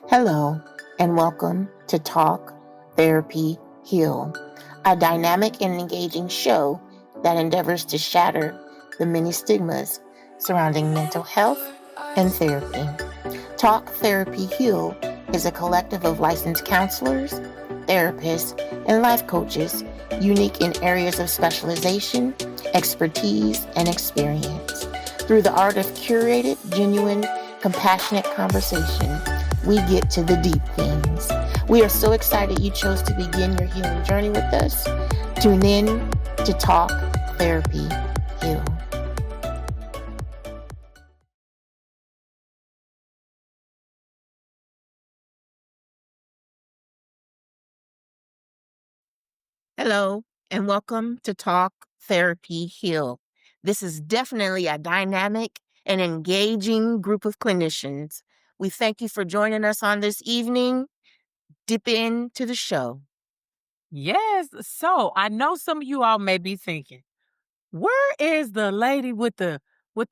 Hello, and welcome to Talk.Therapy.Heal, a dynamic and engaging show that endeavors to shatter the many stigmas surrounding mental health and therapy. Talk.Therapy.Heal is a collective of licensed counselors, therapists, and life coaches unique in areas of specialization, expertise, and experience. Through the art of curated, genuine, compassionate conversation, we get to the deep things. We are so excited you chose to begin your healing journey with us. Tune in to Talk Therapy Heal. Hello, and welcome to Talk Therapy Heal. This is definitely a dynamic and engaging group of clinicians. We thank you for joining us on this evening. Dip into the show. Yes. So I know some of you all may be thinking, where is the lady with the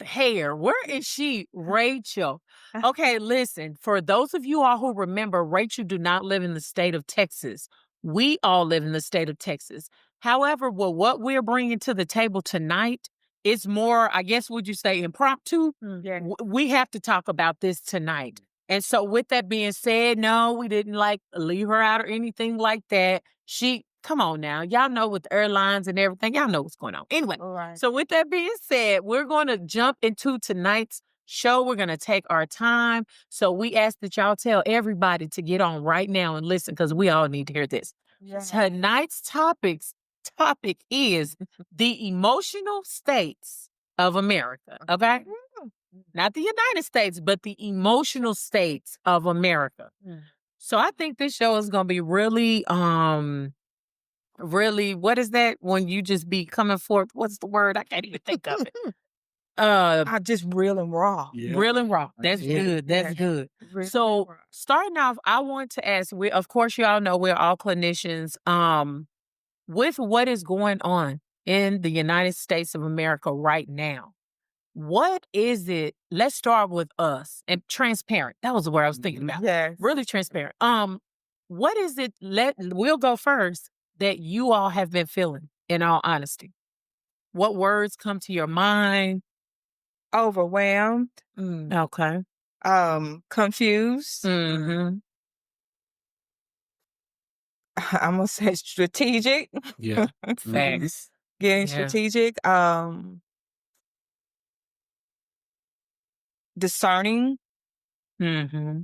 hair? Where is she? Rachel. Okay, listen, for those of you all who remember, Rachel do not live in the state of Texas. We all live in the state of Texas. However, what we're bringing to the table tonight is more, I guess, would you say impromptu? Yeah. We have to talk about this tonight. And so with that being said, no, we didn't leave her out or anything like that. Come on now. Y'all know with airlines and everything, y'all know what's going on. Anyway, Right. so with that being said, we're going to jump into tonight's show. We're going to take our time. So we ask that y'all tell everybody to get on right now and listen because we all need to hear this. Yeah. Tonight's topic is the emotional states of America. Okay? Not the United States, but the emotional states of America. So I think this show is going to be really, what is that when you just be coming forth? What's the word? I can't even think of it. I just real and raw. Real and raw. That's good. That's good. Real So and raw. starting off, I want to ask, of course, you all know we're all clinicians. With what is going on in the United States of America right now, what is it? Let's start with us and transparent. That was the word I was thinking about. Yes. Really transparent. What is it? We'll go first that you all have been feeling, in all honesty. What words come to your mind? Overwhelmed. Okay. Confused. Mm-hmm. I'm gonna say strategic. Yeah. Facts. Getting Yeah. strategic. Discerning. Mm-hmm.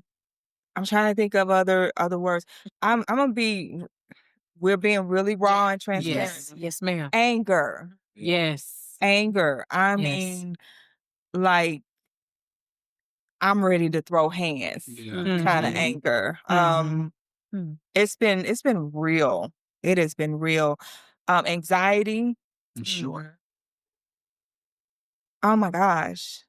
I'm trying to think of other words. I'm gonna be. We're being really raw and transparent. Yes. Yes, ma'am. Anger. Yes. Anger. I Yes. mean, like, I'm ready to throw hands. Yeah. Kind of Mhm. anger. Mhm. It's been real. It has been real. Anxiety. Sure. Oh my gosh.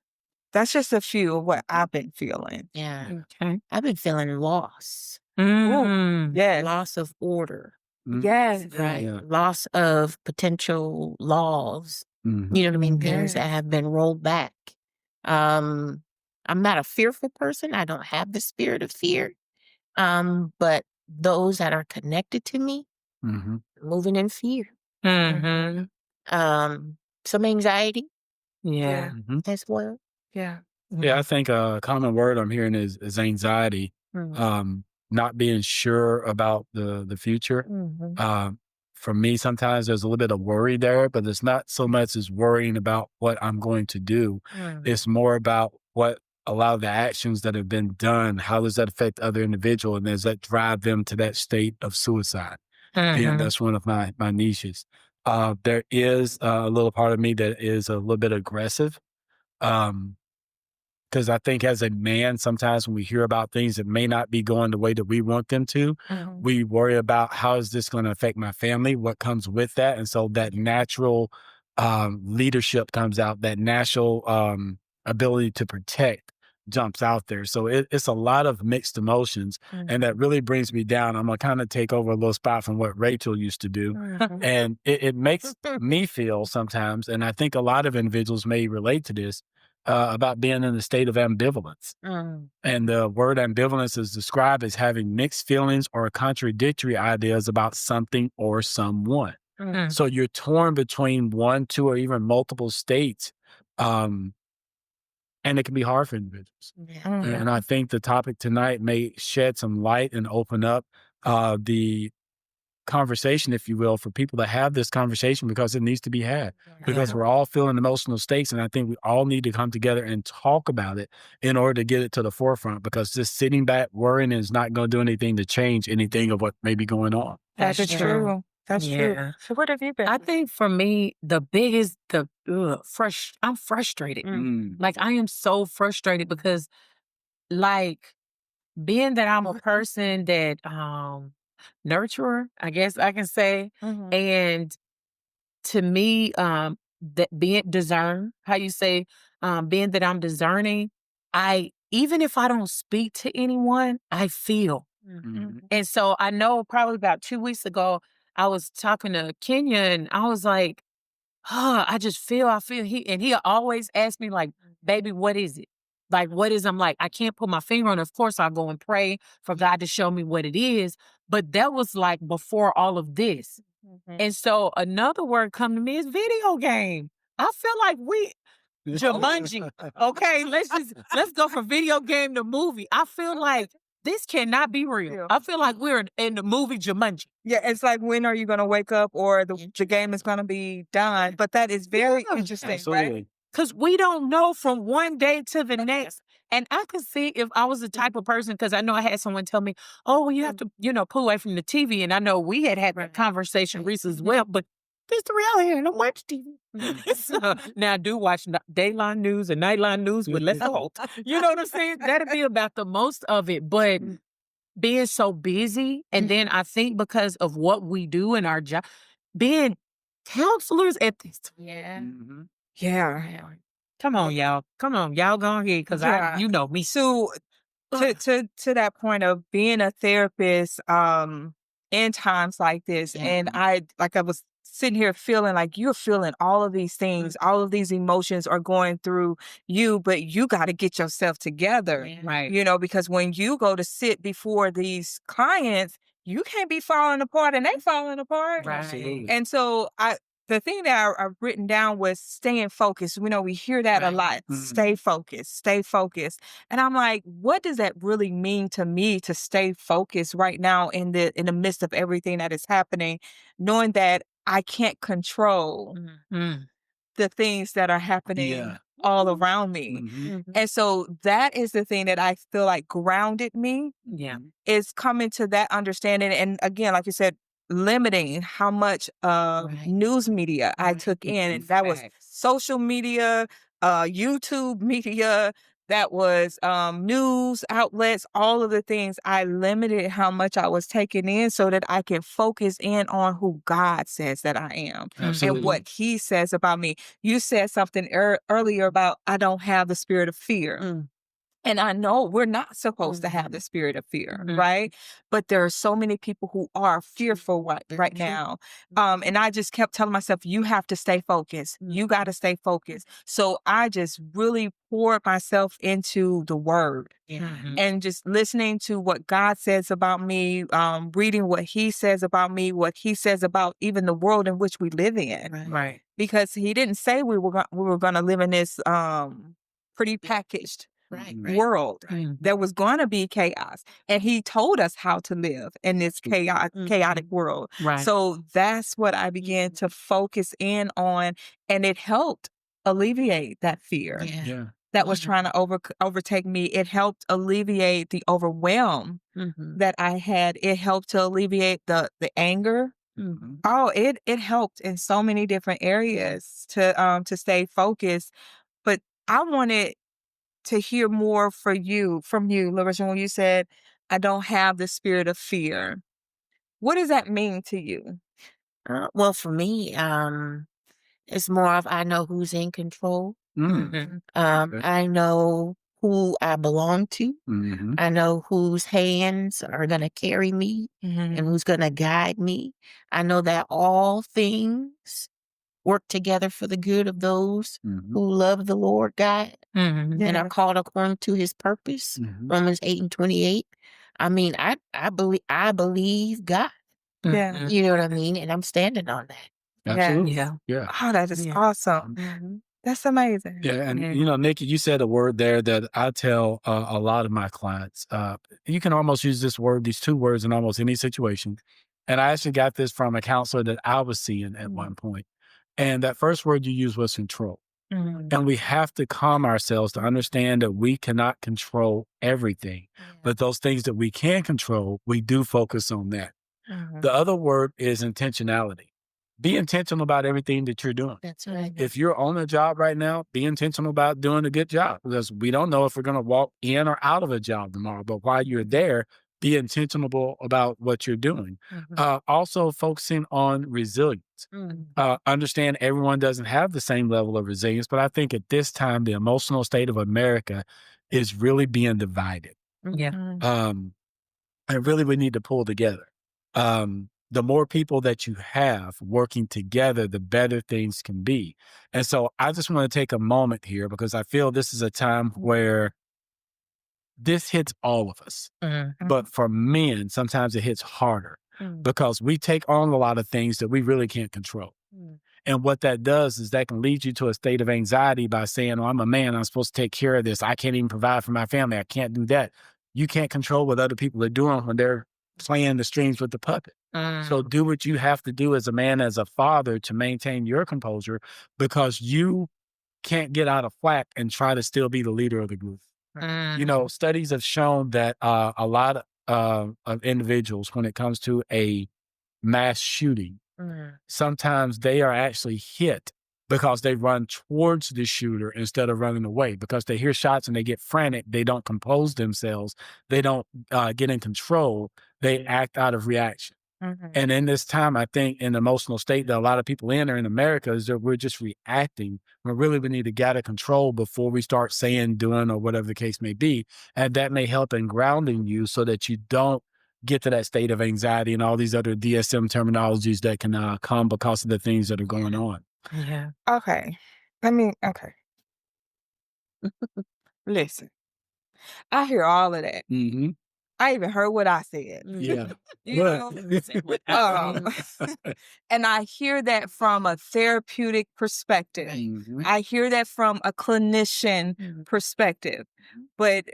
That's just a few of what I've been feeling. Yeah. Okay. I've been feeling loss, Mm-hmm. Yes. loss of order, Yes. right? Yeah. Loss of potential laws. Mhm. You know what I mean? Things that Yes. have been rolled back. I'm not a fearful person. I don't have the spirit of fear. But those that are connected to me, Mhm. moving in fear. Mm-hmm. Some anxiety Yeah. Mhm. as well. Yeah. Yeah, I think a common word I'm hearing is anxiety. Not being sure about the future. For me, sometimes there's a little bit of worry there, but it's not so much as worrying about what I'm going to do. It's more about what a lot of the actions that have been done. How does that affect other individuals, and does that drive them to that state of suicide? And that's one of my niches. There is a little part of me that is a little bit aggressive. Because I think as a man, sometimes when we hear about things that may not be going the way that we want them to, we worry about how is this going to affect my family, what comes with that. And so that natural leadership comes out, that natural ability to protect jumps out there. So it's a lot of mixed emotions. And that really brings me down. I'm going to kind of take over a little spot from what Rachel used to do. And it makes me feel sometimes, and I think a lot of individuals may relate to this, about being in a state of ambivalence. And the word ambivalence is described as having mixed feelings or contradictory ideas about something or someone. So you're torn between one, two, or even multiple states. And it can be hard for individuals. And I think the topic tonight may shed some light and open up the conversation, if you will, for people to have this conversation, because it needs to be had, because we're all feeling emotional states. And I think we all need to come together and talk about it in order to get it to the forefront, because just sitting back worrying is not going to do anything to change anything of what may be going on. That's true. That's true. So what have you been? I think for me, the biggest, I'm frustrated. Like, I am so frustrated because, like, being that I'm a person that, nurturer, I guess I can say, and to me, that being how you say, being that I'm discerning, even if I don't speak to anyone, I feel. And so I know probably about 2 weeks ago, I was talking to Kenya and I was like, I feel he always ask me like, baby, what is it? Like, what is, I'm like, I can't put my finger on it. Of course, I go and pray for God to show me what it is. But that was like before all of this. And so another word come to me is video game. I feel like Jumanji. Okay, let's go from video game to movie. I feel like this cannot be real. I feel like we're in the movie Jumanji. Yeah, it's like, when are you going to wake up, or the game is going to be done? But that is very interesting, Absolutely. right? Because we don't know from one day to the next. And I could see if I was the type of person, because I know I had someone tell me, oh, well, you have to, pull away from the TV. And I know we had that conversation recently as well, but it's the reality. I don't watch TV. So, now I do watch Dayline News and Nightline News, but let's hope. You know what I'm saying? That'd be about the most of it. But being so busy, and then I think because of what we do in our job, being counselors at this. Yeah. Come on, y'all. Come on, y'all go ahead, because you know me. So to that point of being a therapist, in times like this, and I was sitting here feeling like you're feeling all of these things, all of these emotions are going through you, but you got to get yourself together, Right? because when you go to sit before these clients, you can't be falling apart and they falling apart. Right. Absolutely. And so the thing that I've written down was staying focused. We hear that a lot. Stay focused, stay focused. And I'm like, what does that really mean to me to stay focused right now in the midst of everything that is happening, knowing that I can't control the things that are happening all around me. And so that is the thing that I feel like grounded me. Is coming to that understanding. And again, like you said, limiting how much news media I took in. And that was social media, YouTube media, that was news outlets, all of the things. I limited how much I was taking in so that I can focus in on who God says that I am. Absolutely. And what he says about me. You said something earlier about I don't have the spirit of fear. And I know we're not supposed to have the spirit of fear, right? But there are so many people who are fearful right now. And I just kept telling myself, you have to stay focused. You got to stay focused. So I just really poured myself into the word and just listening to what God says about me, reading what he says about me, what he says about even the world in which we live in. Right. Because he didn't say we were going to live in this pretty packaged world. There was going to be chaos, and he told us how to live in this chaotic world. So that's what I began to focus in on, and it helped alleviate that fear that was trying to overtake me. It helped alleviate the overwhelm that I had. It helped to alleviate the anger. Oh, it helped in so many different areas to stay focused. But I wanted to hear more from you, Larissa, when you said, I don't have the spirit of fear. What does that mean to you? Well, for me, it's more of I know who's in control. I know who I belong to. I know whose hands are going to carry me and who's going to guide me. I know that all things work together for the good of those who love the Lord God and are called according to his purpose. Romans 8:28. I mean, I believe God. Yeah. You know what I mean? And I'm standing on that. Absolutely. Yeah. Yeah. Oh, that is awesome. That's amazing. Yeah. And, you know, Nikki, you said a word there that I tell a lot of my clients. You can almost use these two words in almost any situation. And I actually got this from a counselor that I was seeing at one point. And that first word you used was control. And we have to calm ourselves to understand that we cannot control everything. But those things that we can control, we do focus on that. The other word is intentionality. Be intentional about everything that you're doing. That's right. If you're on a job right now, be intentional about doing a good job, because we don't know if we're going to walk in or out of a job tomorrow. But while you're there, be intentional about what you're doing. Also focusing on resilience. Understand everyone doesn't have the same level of resilience, but I think at this time, the emotional state of America is really being divided. Yeah. And really we need to pull together. The more people that you have working together, the better things can be. And so I just want to take a moment here, because I feel this is a time where this hits all of us. But for men, sometimes it hits harder because we take on a lot of things that we really can't control. And what that does is that can lead you to a state of anxiety by saying, oh, I'm a man, I'm supposed to take care of this. I can't even provide for my family. I can't do that. You can't control what other people are doing when they're playing the strings with the puppet. So do what you have to do as a man, as a father, to maintain your composure, because you can't get out of whack and try to still be the leader of the group. You know, studies have shown that a lot of individuals, when it comes to a mass shooting, sometimes they are actually hit because they run towards the shooter instead of running away, because they hear shots and they get frantic. They don't compose themselves. They don't get in control. They act out of reaction. And in this time, I think an emotional state that a lot of people in America is that we're just reacting. When really we need to get out of control before we start saying, doing, or whatever the case may be. And that may help in grounding you so that you don't get to that state of anxiety and all these other DSM terminologies that can come because of the things that are going on. Yeah. Okay. Listen, I hear all of that. I even heard what I said. Yeah. You know? And I hear that from a therapeutic perspective. I hear that from a clinician perspective. But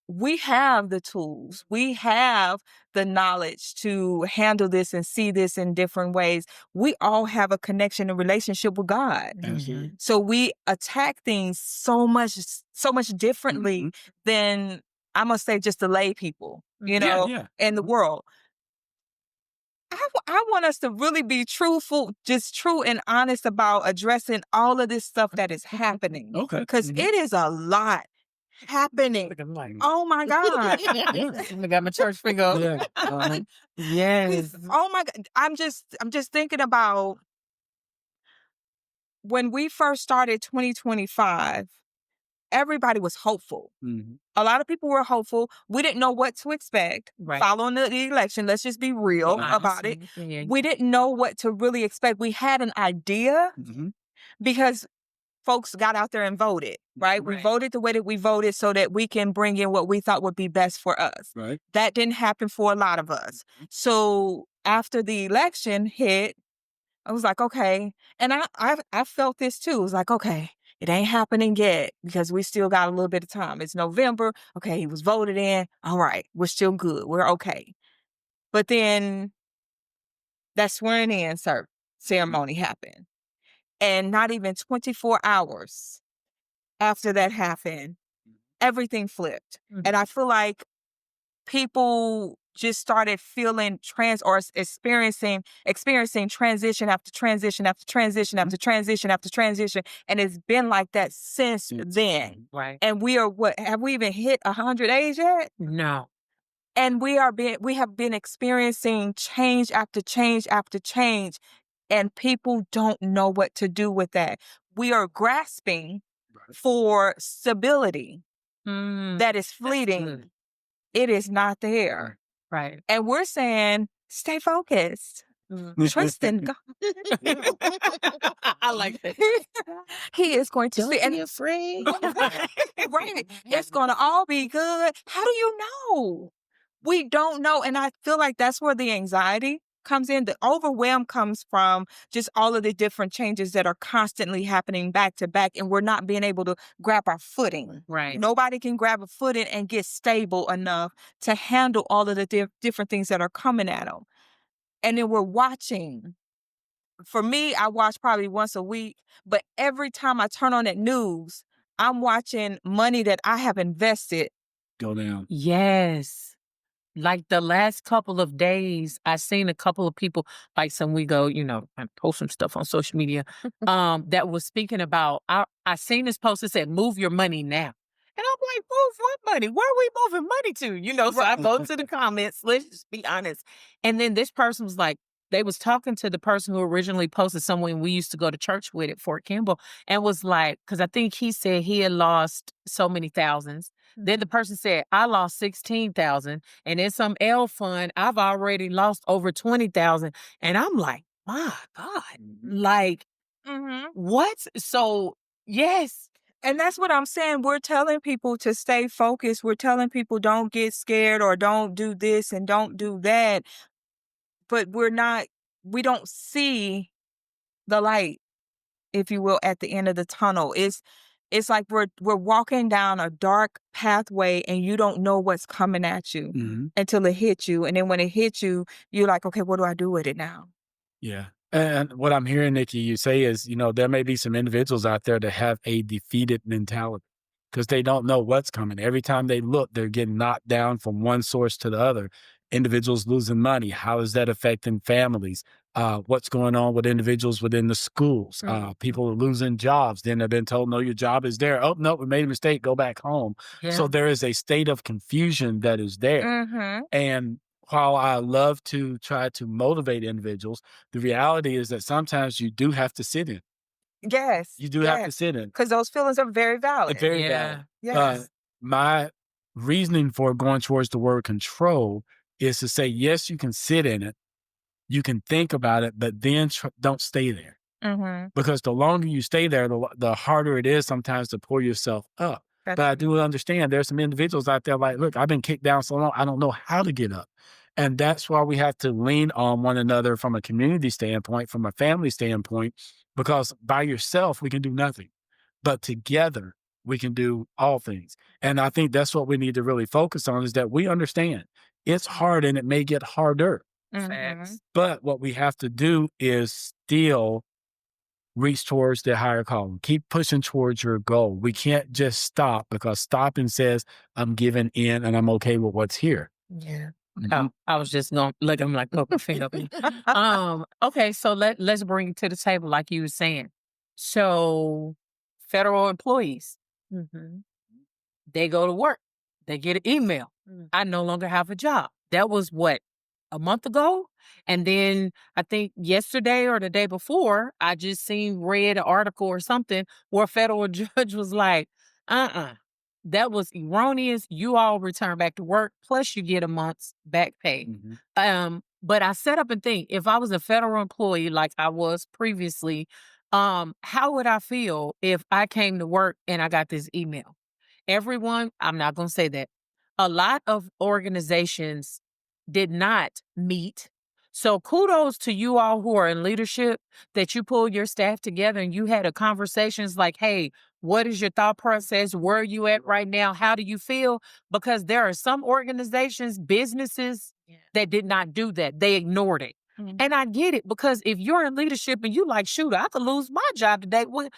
we have the tools. We have the knowledge to handle this and see this in different ways. We all have a connection and relationship with God. So we attack things so much differently than, I must say, just the lay people, you know, in the world. I want us to really be truthful, just true and honest about addressing all of this stuff that is happening. Okay. Because it is a lot happening. Oh my God. I got my church finger up. Yes. Oh my God. I'm just thinking about when we first started 2025, everybody was hopeful. A lot of people were hopeful. We didn't know what to expect following the election. Let's just be real about it. We didn't know what to really expect. We had an idea because folks got out there and voted, right? We voted the way that we voted so that we can bring in what we thought would be best for us. That didn't happen for a lot of us. So after the election hit, I was like, okay. And I felt this too. It was like, okay, it ain't happening yet because we still got a little bit of time. It's November. Okay, he was voted in. All right, we're still good. We're okay. But then that swearing in ceremony happened. And not even 24 hours after that happened, everything flipped. And I feel like people just started feeling experiencing transition after transition after transition after transition after transition. And it's been like that since then. Right. And we are have we even hit 100 days yet? No. And we have been experiencing change after change after change. And people don't know what to do with that. We are grasping for stability that is fleeting. It is not there. Right. And we're saying, stay focused. Trust in God. I like that. He is going to Don't see. be afraid. Right. It's going to all be good. How do you know? We don't know. And I feel like that's where the anxiety comes in. The overwhelm comes from just all of the different changes that are constantly happening back to back, and we're not being able to grab our footing. Right. Nobody can grab a footing and get stable enough to handle all of the different things that are coming at them. And then we're watching. For me, I watch probably once a week, but every time I turn on that news, I'm watching money that I have invested Go down. Yes. Like the last couple of days, I seen a couple of people, like some we go, I post some stuff on social media, that was speaking about, I seen this post that said, move your money now. And I'm like, move what money? Where are we moving money to? So I go to the comments, let's just be honest. And then this person was like, they was talking to the person who originally posted someone we used to go to church with at Fort Campbell, and was like, because I think he said he had lost so many thousands. Then the person said, I lost 16,000. And in some L fund, I've already lost over 20,000. And I'm like, my God, like, what? So, yes. And that's what I'm saying. We're telling people to stay focused. We're telling people don't get scared or don't do this and don't do that. But we don't see the light, if you will, at the end of the tunnel. It's like we're walking down a dark pathway and you don't know what's coming at you until it hits you. And then when it hits you, you're like, okay, what do I do with it now? Yeah. And what I'm hearing, Nikki, you say is, there may be some individuals out there that have a defeated mentality because they don't know what's coming. Every time they look, they're getting knocked down from one source to the other. Individuals losing money. How is that affecting families? What's going on with individuals within the schools? People are losing jobs. Then they've been told, no, your job is there. Oh, no, we made a mistake. Go back home. Yeah. So there is a state of confusion that is there. And while I love to try to motivate individuals, the reality is that sometimes you do have to sit in. Yes. You do have to sit in. Because those feelings are very valid. Very valid. Yes. My reasoning for going towards the word control is to say, yes, you can sit in it. You can think about it, but then don't stay there. Because the longer you stay there, the harder it is sometimes to pull yourself up. But I do understand there's some individuals out there like, look, I've been kicked down so long, I don't know how to get up. And that's why we have to lean on one another from a community standpoint, from a family standpoint, because by yourself, we can do nothing. But together, we can do all things. And I think that's what we need to really focus on is that we understand it's hard and it may get harder. But what we have to do is still reach towards the higher calling. Keep pushing towards your goal. We can't just stop because stopping says I'm giving in and I'm okay with what's here. Yeah. Oh, I was just going to look at him like poke a finger. Okay, so let's bring it to the table like you were saying. So federal employees, they go to work. They get an email. I no longer have a job. That was what, a month ago? And then I think yesterday or the day before, I just read an article or something where a federal judge was like, that was erroneous. You all return back to work, plus you get a month's back pay. But I sat up and think, if I was a federal employee like I was previously, how would I feel if I came to work and I got this email? Everyone, I'm not going to say that. A lot of organizations did not meet. So kudos to you all who are in leadership that you pulled your staff together and you had a conversations like, hey, what is your thought process? Where are you at right now? How do you feel? Because there are some organizations, businesses that did not do that. They ignored it. And I get it because if you're in leadership and you like, shoot, I could lose my job today. Well,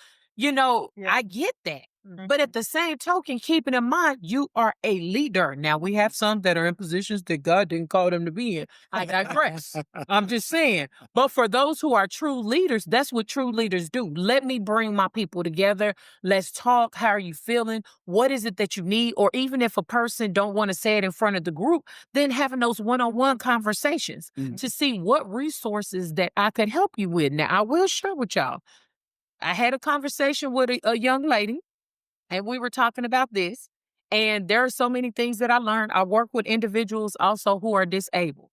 I get that. But at the same token, keeping in mind, you are a leader. Now, we have some that are in positions that God didn't call them to be in. I digress. I'm just saying. But for those who are true leaders, that's what true leaders do. Let me bring my people together. Let's talk. How are you feeling? What is it that you need? Or even if a person don't want to say it in front of the group, then having those one-on-one conversations to see what resources that I could help you with. Now, I will share with y'all. I had a conversation with a young lady. And we were talking about this, and there are so many things that I learned. I work with individuals also who are disabled.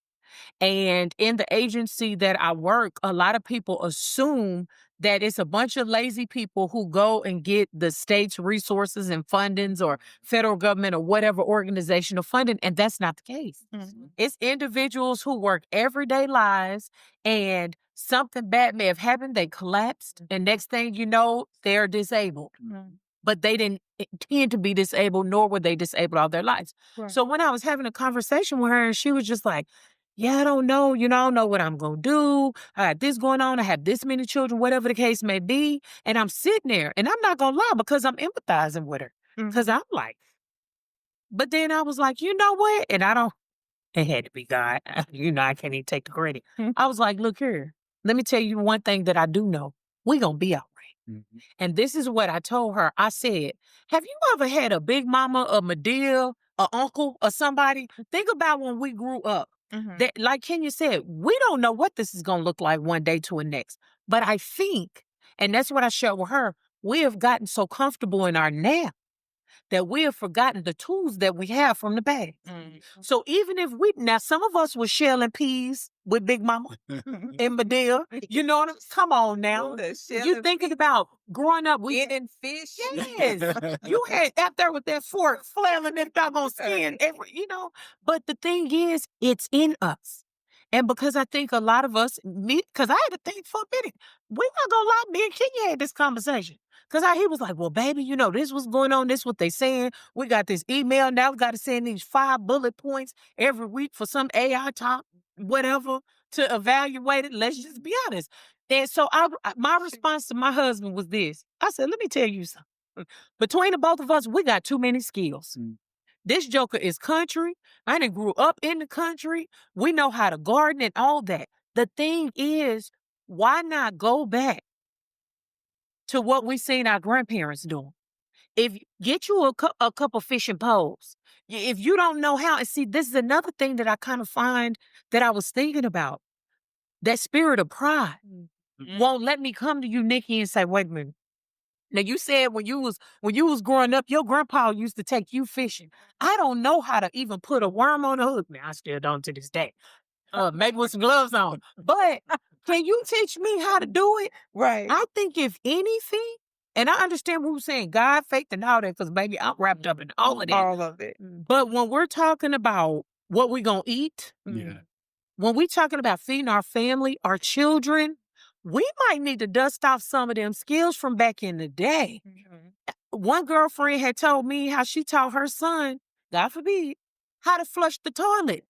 And in the agency that I work, a lot of people assume that it's a bunch of lazy people who go and get the state's resources and fundings or federal government or whatever organizational funding, and that's not the case. It's individuals who work everyday lives, and something bad may have happened, they collapsed, and next thing you know, they're disabled. But they didn't intend to be disabled, nor were they disabled all their lives. Right. So when I was having a conversation with her, and she was just like, yeah, I don't know. I don't know what I'm going to do. I got this going on. I have this many children, whatever the case may be. And I'm sitting there, and I'm not going to lie, because I'm empathizing with her. Because I'm like, but then I was like, you know what? And it had to be God. I can't even take the credit. I was like, look here. Let me tell you one thing that I do know. We're going to be all right. And this is what I told her. I said, have you ever had a big mama, a Medea, a uncle, or somebody? Think about when we grew up. That, like Kenya said, we don't know what this is going to look like one day to the next. But I think, and that's what I shared with her, we have gotten so comfortable in our now that we have forgotten the tools that we have from the past. So even if now some of us were shelling peas with Big Mama and Medea, you know what I'm come on now. You thinking about growing up, we eating fish. Yes. You had out there with that fork flailing that doggone skin, but the thing is, it's in us. And because I think a lot of us, because I had to think for a minute, we're not gonna lie, me and Kenya had this conversation. Because he was like, well, baby, this was going on, this what they saying. We got this email, now we got to send these 5 bullet points every week for some AI talk, whatever, to evaluate it. Let's just be honest. And so my response to my husband was this. I said, let me tell you something. Between the both of us, we got too many skills. This joker is country. I done grew up in the country. We know how to garden and all that. The thing is, why not go back to what we seen our grandparents doing? If get you a couple fishing poles. If you don't know how, and see, this is another thing that I kind of find that I was thinking about. That spirit of pride won't let me come to you, Nikki, and say, wait a minute. Now, you said when you was growing up, your grandpa used to take you fishing. I don't know how to even put a worm on a hook. Now, I still don't to this day. Maybe with some gloves on. But can you teach me how to do it? Right. I think if anything, and I understand what we're saying, God, faith, and all that, because maybe I'm wrapped up in all of that. All of it. But when we're talking about what we're going to eat, when we're talking about feeding our family, our children, we might need to dust off some of them skills from back in the day. One girlfriend had told me how she taught her son, God forbid, how to flush the toilet.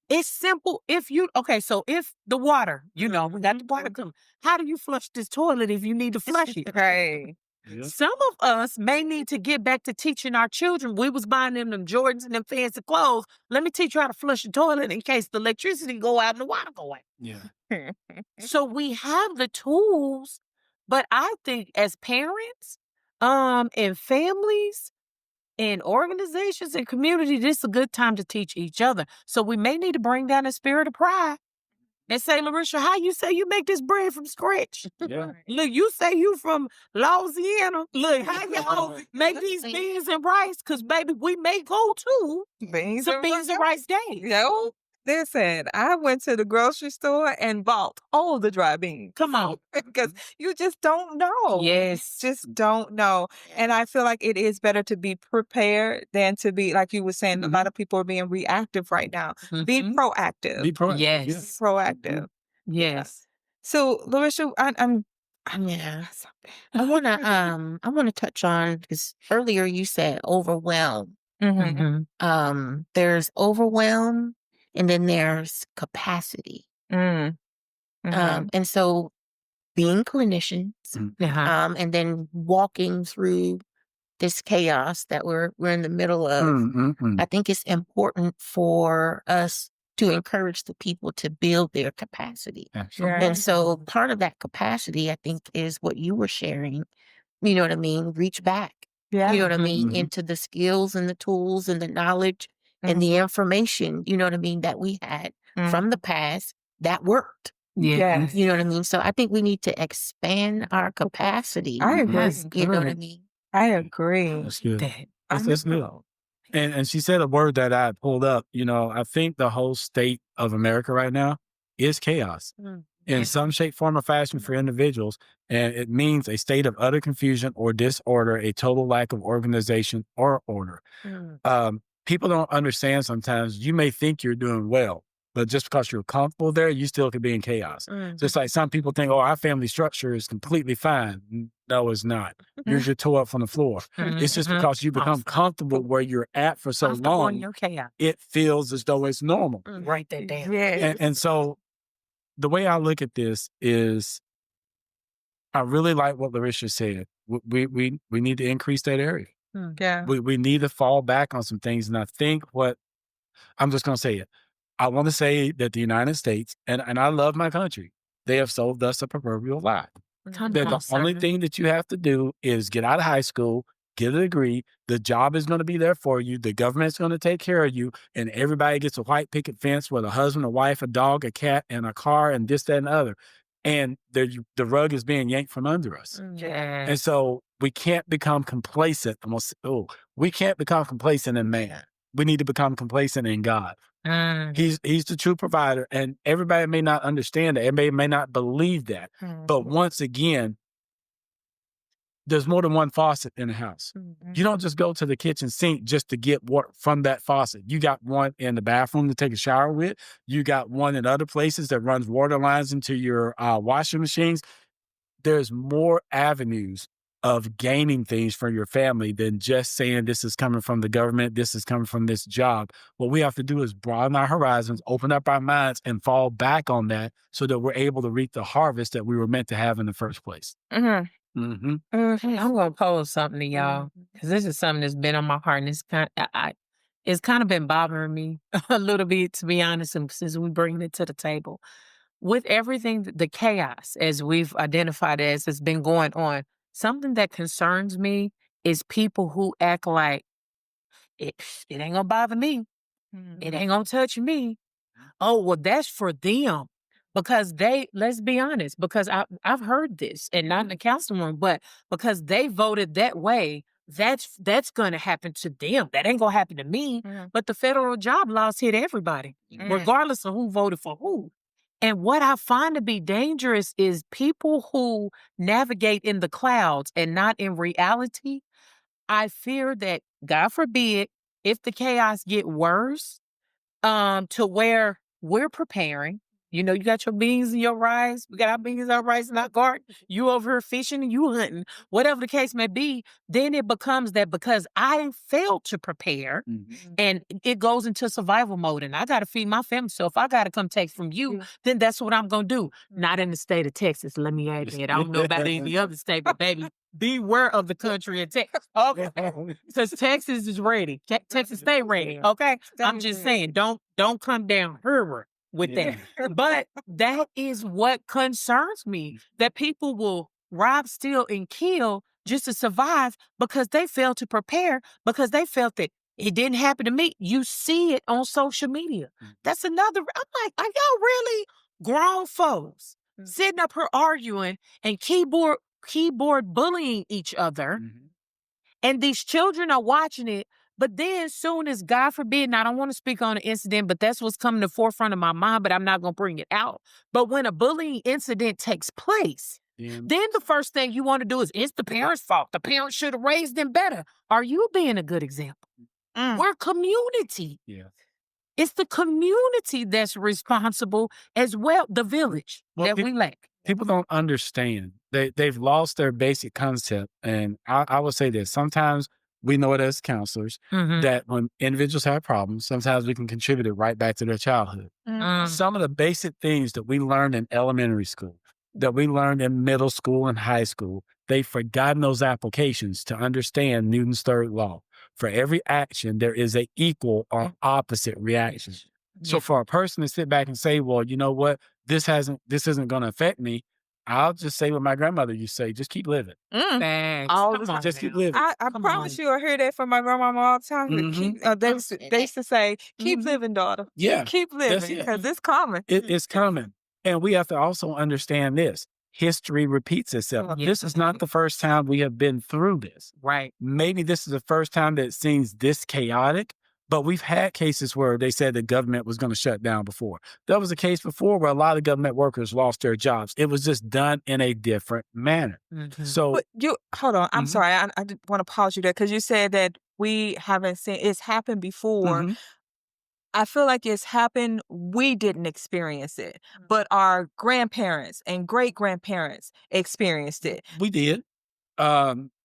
It's simple. If the water, we got the water coming. How do you flush this toilet if you need to flush it? Right. Some of us may need to get back to teaching our children. We was buying them Jordans and them fancy clothes. Let me teach you how to flush the toilet in case the electricity go out and the water go out. Yeah. So we have the tools, but I think as parents, and families, and organizations and community, this is a good time to teach each other. So we may need to bring down the spirit of pride and say, Larisha, how you say you make this bread from scratch? Yeah. Look, you say you from Louisiana. Look, how y'all make these beans and rice? Because, baby, we may go to beans some beans and rice days. No. Listen, I went to the grocery store and bought all the dry beans. Come on. Because you just don't know. Yes. Just don't know. And I feel like it is better to be prepared than to be, like you were saying, a lot of people are being reactive right now. Be proactive. Be proactive. Yes. Yes. Proactive. Yes. So, Larisha, Yeah. I wanna touch on, because earlier you said overwhelm. There's overwhelm, and then there's capacity. And so being clinicians, and then walking through this chaos that we're in the middle of, I think it's important for us to encourage the people to build their capacity. Absolutely. And so part of that capacity, I think, is what you were sharing. You know what I mean? Reach back. Yeah. You know what I mean? Into the skills and the tools and the knowledge and the information, you know what I mean, that we had from the past that worked. Yes. You know what I mean? So I think we need to expand our capacity. I agree. You know what I mean? I agree. That's good. That. That's good. And she said a word that I pulled up. I think the whole state of America right now is chaos in some shape, form, or fashion for individuals. And it means a state of utter confusion or disorder, a total lack of organization or order. People don't understand sometimes. You may think you're doing well, but just because you're comfortable there, you still could be in chaos. Just like some people think, oh, our family structure is completely fine. No, it's not. Here's your toe up on the floor. It's just because you become comfortable where you're at for so long, it feels as though it's normal. Write that down. And so the way I look at this is I really like what Larissa said. We need to increase that area. We need to fall back on some things. And I think I'm just going to say it. I want to say that the United States, and I love my country, they have sold us a proverbial lie. That the only thing that you have to do is get out of high school, get a degree, the job is going to be there for you, the government's going to take care of you, and everybody gets a white picket fence with a husband, a wife, a dog, a cat, and a car, and this, that, and the other. And the rug is being yanked from under us. And so we can't become complacent. We can't become complacent in man. We need to become complacent in God. He's the true provider, and everybody may not understand that. Everybody may not believe that. But once again, there's more than one faucet in the house. You don't just go to the kitchen sink just to get water from that faucet. You got one in the bathroom to take a shower with. You got one in other places that runs water lines into your washing machines. There's more avenues of gaining things for your family than just saying this is coming from the government, this is coming from this job. What we have to do is broaden our horizons, open up our minds, and fall back on that so that we're able to reap the harvest that we were meant to have in the first place. I'm gonna pose something to y'all because this is something that's been on my heart, and it's kind of been bothering me a little bit, to be honest, since we bring it to the table. With everything, the chaos, as we've identified as has been going on, something that concerns me is people who act like it ain't gonna bother me. It ain't gonna touch me. Oh, well, that's for them. Because let's be honest, because I've heard this, and not in the counseling room, but because they voted that way, that's going to happen to them. That ain't going to happen to me. But the federal job laws hit everybody, regardless of who voted for who. And what I find to be dangerous is people who navigate in the clouds and not in reality. I fear that, God forbid, if the chaos get worse, to where we're preparing. You got your beans and your rice. We got our beans and our rice in our garden. You over here fishing and you hunting. Whatever the case may be, then it becomes that because I failed to prepare and it goes into survival mode and I got to feed my family. So if I got to come take from you, then that's what I'm going to do. Not in the state of Texas. Let me add that. I don't know about any other state, but baby, beware of the country in Texas. Okay. Because Texas is ready. Texas stay ready. Okay. I'm just saying, don't come down here with that. But that is what concerns me, that people will rob, steal, and kill just to survive because they failed to prepare, because they felt that it didn't happen to me. You see it on social media. That's another. I'm like, are y'all really grown folks sitting up here arguing and keyboard bullying each other? And these children are watching it. But then soon as, God forbid, and I don't want to speak on an incident, but that's what's coming to the forefront of my mind, but I'm not going to bring it out. But when a bullying incident takes place, then the first thing you want to do is, it's the parents' fault. The parents should have raised them better. Are you being a good example? We're community. It's the community that's responsible as well, the village that we lack. People don't understand. They've lost their basic concept. And I would say this, sometimes we know it as counselors that when individuals have problems, sometimes we can contribute it right back to their childhood. Some of the basic things that we learned in elementary school, that we learned in middle school and high school, they've forgotten those applications to understand Newton's third law. For every action, there is an equal or opposite reaction. So for a person to sit back and say, well, you know what, this isn't going to affect me, I'll just say what my grandmother used to say, just keep living. Thanks. Just keep living. I promise you, I hear that from my grandmama all the time. They used to say, keep living, daughter. Yeah. Keep living, because it's coming. It's coming. And we have to also understand this. history repeats itself. Yeah. This is not the first time we have been through this. Right. Maybe this is the first time that it seems this chaotic, but we've had cases where they said the government was going to shut down before. There was a case before where a lot of government workers lost their jobs. It was just done in a different manner. So, But hold on. I'm Mhm. sorry. I did want to pause you there because you said that we haven't seen it's happened before. Mhm. I feel like it's happened. We didn't experience it, but our grandparents and great grandparents experienced it. we did.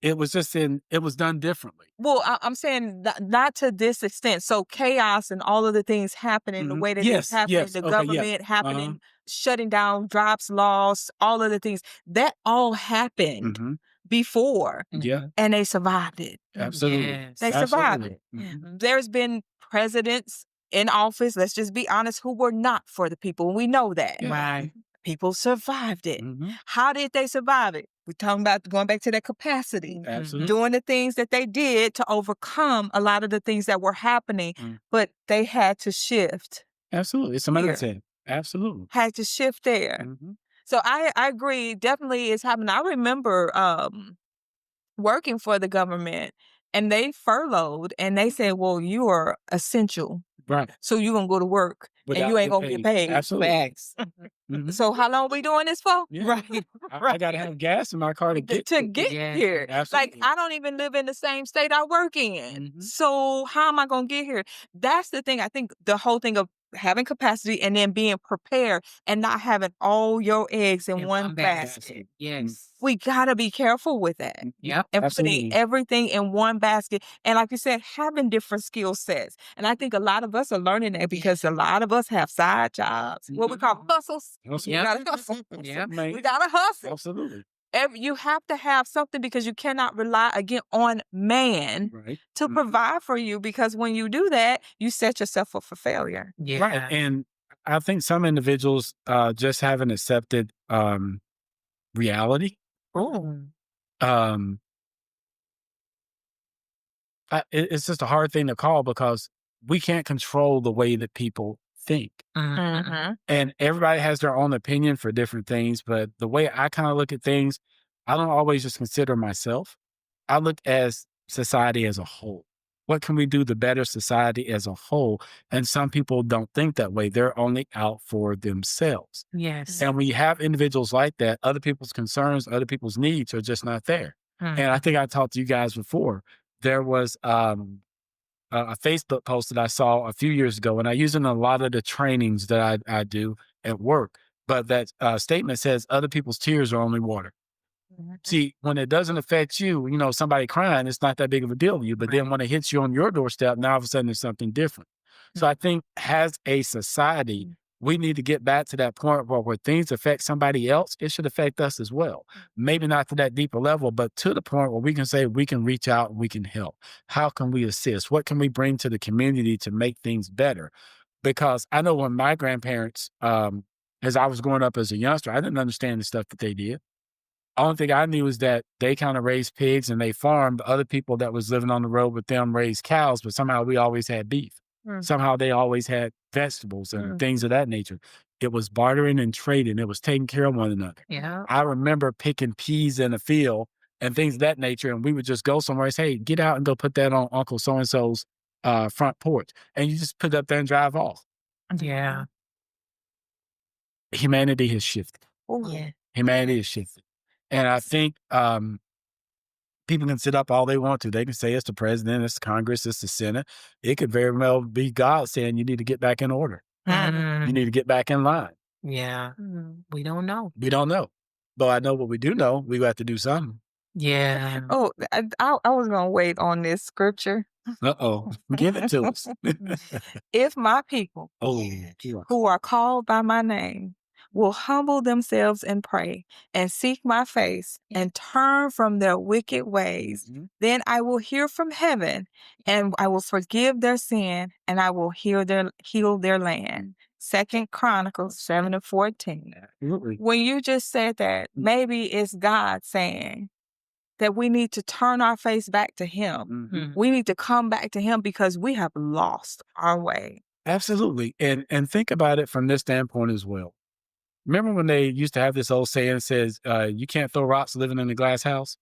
It was just it was done differently. Well, I'm saying not to this extent. So chaos and all of the things happening the Mhm. way that Yes, it's happening, yes. the Okay, yeah. government happening, shutting down jobs, laws, all of the things that all happened Mhm. before, Yeah, and they survived it. absolutely. Yes. They survived Absolutely. it. Mhm. There's been presidents in office, let's just be honest, who were not for the people. We know that. Yeah. Right. People survived it. Mhm. How did they survive it? We're talking about going back to their capacity, Absolutely. doing the things that they did to overcome a lot of the things that were happening, but they had to shift, Absolutely. It's a Here. mindset. Absolutely. had to shift there. Mhm. So I agree, definitely it's happening. I remember working for the government and they furloughed and they said, well, you are essential. Right. So you're going to go to work and you Without ain't going to get paid. Absolutely. Facts. Mhm. So how long we doing this for? Yeah. Right. I got to have gas in my car to get To get Yeah, here. Absolutely. Like I don't even live in the same state I work in. Mhm. So how am I going to get here? That's the thing. I think the whole thing of having capacity and then being prepared and not having all your eggs in one basket. Absolutely. Yes. We got to be careful with that. Yep. And Absolutely. putting everything in one basket. And like you said, having different skill sets. And I think a lot of us are learning that because a lot of us have side jobs, what we call hustles. Hustle. We Yep. gotta hustle. Yep. Man. We gotta hustle. Absolutely. You have to have something because you cannot rely again on man Right. to provide for you because when you do that, you set yourself up for failure. Yeah. Right. And I think some individuals just haven't accepted reality. Oh. Um, it's just a hard thing to call because we can't control the way that people think. Mm-hmm. And everybody has their own opinion for different things. But the way I kind of look at things, I don't always just consider myself. I look as society as a whole. What can we do to better society as a whole? And some people don't think that way. They're only out for themselves. Yes. And when you have individuals like that, other people's concerns, other people's needs are just not there. And I think I talked to you guys before. There was a Facebook post that I saw a few years ago, and I use it in a lot of the trainings that I do at work. But that statement says, other people's tears are only water. See, when it doesn't affect you, somebody crying, it's not that big of a deal to you. But then when it hits you on your doorstep, now all of a sudden there's something different. So I think as a society, we need to get back to that point where things affect somebody else, it should affect us as well. Maybe not to that deeper level, but to the point where we can say we can reach out and we can help. How can we assist? What can we bring to the community to make things better? Because I know when my grandparents, as I was growing up as a youngster, I didn't understand the stuff that they did. Only thing I knew is that they kind of raised pigs and they farmed. Other people that was living on the road with them raised cows, but somehow we always had beef. Somehow they always had vegetables and things of that nature. It was bartering and trading. It was taking care of one another. Yeah. I remember picking peas in a field and things of that nature. And we would just go somewhere and say, hey, get out and go put that on Uncle so-and-so's front porch. And you just put it up there and drive off. Yeah. Humanity has shifted. Yeah. Humanity has shifted. And I think people can sit up all they want to. They can say it's the president, it's Congress, it's the Senate. It could very well be God saying you need to get back in order. You need to get back in line. Yeah. We don't know. We don't know. But I know what we do know. We got to do something. Yeah. Oh, I was going to wait on this scripture. Uh-oh. Give it to us. If my people who are called by my name will humble themselves and pray and seek my face and turn from their wicked ways, then I will hear from heaven and I will forgive their sin and I will heal their land. 2 Chronicles 7:14. Absolutely. When you just said that, maybe it's God saying that we need to turn our face back to him. We need to come back to him because we have lost our way. Absolutely. And think about it from this standpoint as well. Remember when they used to have this old saying that says, you can't throw rocks living in a glass house?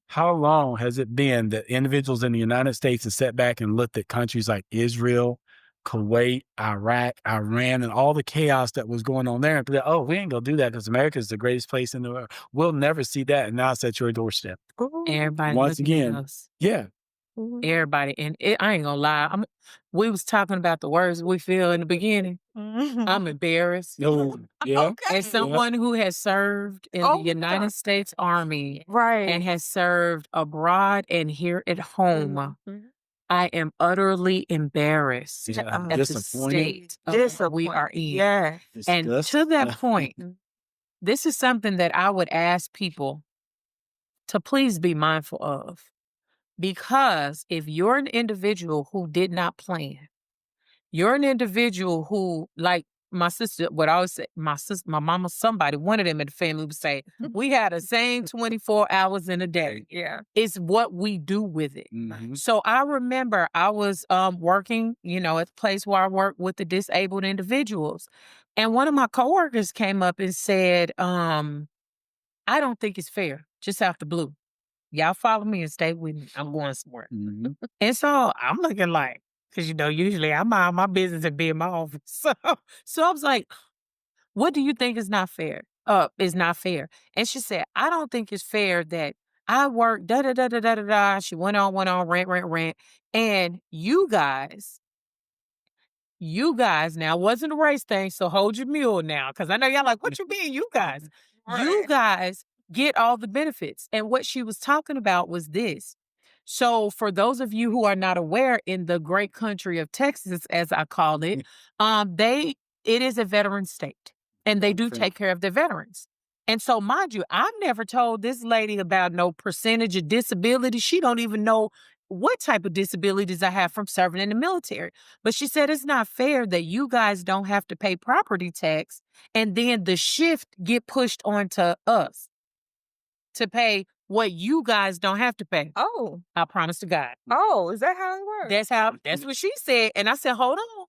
How long has it been that individuals in the United States have sat back and looked at countries like Israel, Kuwait, Iraq, Iran, and all the chaos that was going on there and be like, oh, we ain't gonna do that because America is the greatest place in the world. We'll never see that. And now it's at your doorstep. Everybody Once looking at again, us. yeah. Everybody. And I ain't gonna lie. We was talking about the words we feel in the beginning. I'm embarrassed. No, yeah. As someone who has served in the United States Army and has served abroad and here at home, I am utterly embarrassed at the state of what we are in. Yeah. And to that point, this is something that I would ask people to please be mindful of. Because if you're an individual who did not plan, you're an individual who, like my sister would always say, my mama, somebody, one of them in the family would say, we had the same 24 hours in a day. Yeah. It's what we do with it. So I remember I was working, at the place where I work with the disabled individuals. And one of my coworkers came up and said, I don't think it's fair, just out the blue. Y'all follow me and stay with me. I'm going somewhere. And so I'm looking like, because, usually I mind my business and be in my office. So I was like, what do you think is not fair? Is not fair. And she said, I don't think it's fair that I work da-da-da-da-da-da-da. She went on, rant. And you guys now, wasn't a race thing, so hold your mule now. Because I know y'all like, what you mean, you guys? You guys get all the benefits. And what she was talking about was this. So for those of you who are not aware, in the great country of Texas, as I call it, it is a veteran state, and they do take care of their veterans. And so, mind you, I've never told this lady about no percentage of disability. She don't even know what type of disabilities I have from serving in the military. But she said it's not fair that you guys don't have to pay property tax, and then the shift get pushed onto us to pay what you guys don't have to pay. Oh. I promise to God. Oh, is that how it works? That's what she said. And I said, hold on.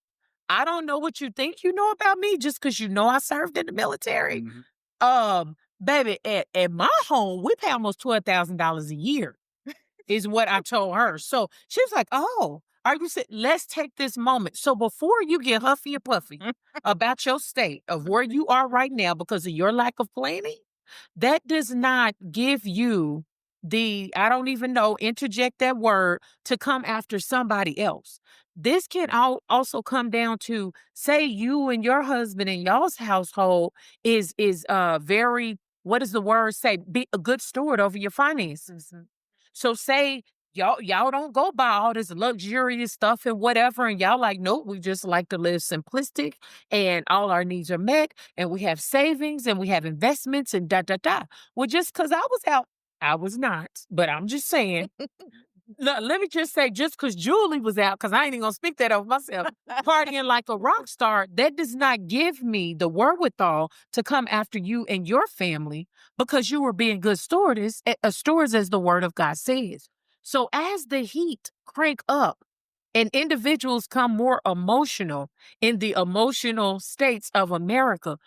I don't know what you think you know about me just because you know I served in the military. Baby, at my home, we pay almost $12,000 a year, is what I told her. So she was like, oh, are you saying, let's take this moment. So before you get huffy and puffy about your state of where you are right now because of your lack of planning, that does not give you I don't even know, interject that word to come after somebody else. This can also come down to, say you and your husband and y'all's household is very, what does the word say? Be a good steward over your finances. So say y'all don't go buy all this luxurious stuff and whatever, and y'all like, nope, we just like to live simplistic and all our needs are met and we have savings and we have investments and da. Well, just because I was out, I was not, but I'm just saying. Let me just say, just because Julie was out, because I ain't even gonna speak that over myself, partying like a rock star, that does not give me the wherewithal to come after you and your family because you were being good stewards, as the word of God says. So as the heat crank up and individuals come more emotional in the emotional states of America,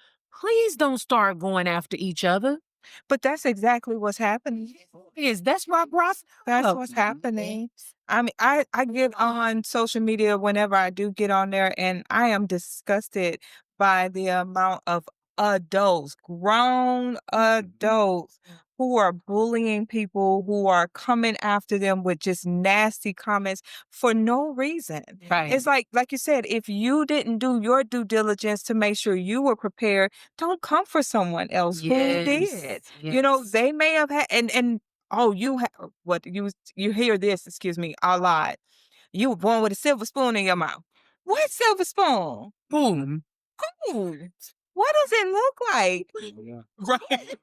please don't start going after each other. But that's exactly what's happening. That's my process. That's what's happening. I mean, I get on social media whenever I do get on there, and I am disgusted by the amount of adults, grown adults, who are bullying people, who are coming after them with just nasty comments for no reason. Right. It's like you said, if you didn't do your due diligence to make sure you were prepared, don't come for someone else who did. Yes. They may have had, and oh, you hear this, excuse me, a lot. You were born with a silver spoon in your mouth. What silver spoon? Boom. Spoon. What does it look like? Right.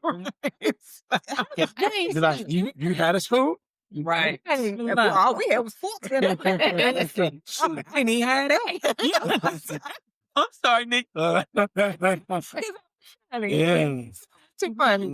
You're like, you had a spoon? Right. All we had was forks in it. I ain't even had that. I'm sorry, Nick. Yes. Too funny.